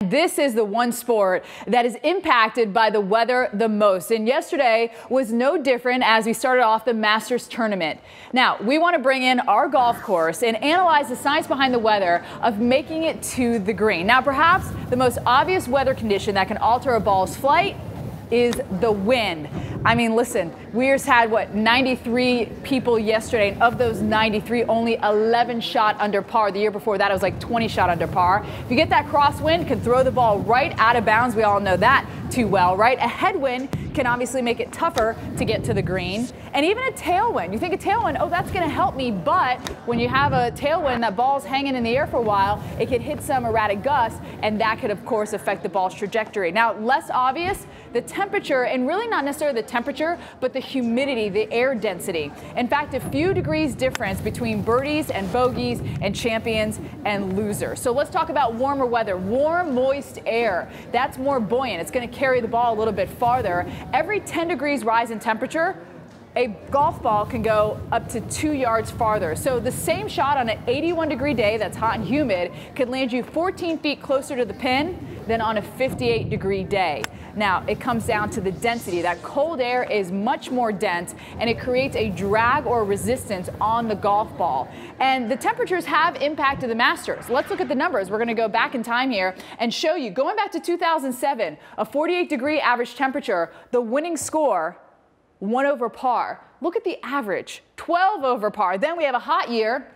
This is the one sport that is impacted by the weather the most. And yesterday was no different as we started off the Masters tournament. Now, we want to bring in our golf course and analyze the science behind the weather of making it to the green. Now, perhaps the most obvious weather condition that can alter a ball's flight is the wind. I mean, listen, we just had, 93 people yesterday, and of those 93, only 11 shot under par. The year before that, it was like 20 shot under par. If you get that crosswind, it can throw the ball right out of bounds. We all know that too well, right? A headwind can obviously make it tougher to get to the green. And even a tailwind. You think a tailwind, oh, that's going to help me, but when you have a tailwind, that ball's hanging in the air for a while, it could hit some erratic gusts, and that could, of course, affect the ball's trajectory. Now, less obvious, the temperature, and really not necessarily the temperature, but the humidity, the air density. In fact, a few degrees difference between birdies and bogeys and champions and losers. So let's talk about warmer weather. Warm, moist air. That's more buoyant. It's going to carry the ball a little bit farther. Every 10 degrees rise in temperature, a golf ball can go up to 2 yards farther. So the same shot on an 81-degree day that's hot and humid could land you 14 feet closer to the pin than on a 58-degree day. Now, it comes down to the density. That cold air is much more dense, and it creates a drag or resistance on the golf ball. And the temperatures have impacted the Masters. Let's look at the numbers. We're going to go back in time here and show you. Going back to 2007, a 48-degree average temperature, the winning score, 1 over par. Look at the average, 12 over par. Then we have a hot year,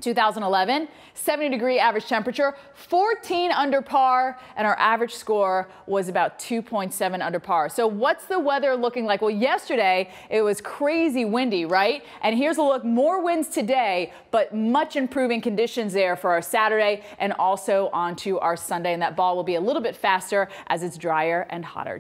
2011, 70-degree average temperature, 14 under par, and our average score was about 2.7 under par. So what's the weather looking like? Well, yesterday it was crazy windy, right? And here's a look, more winds today, but much improving conditions there for our Saturday and also onto our Sunday. And that ball will be a little bit faster as it's drier and hotter.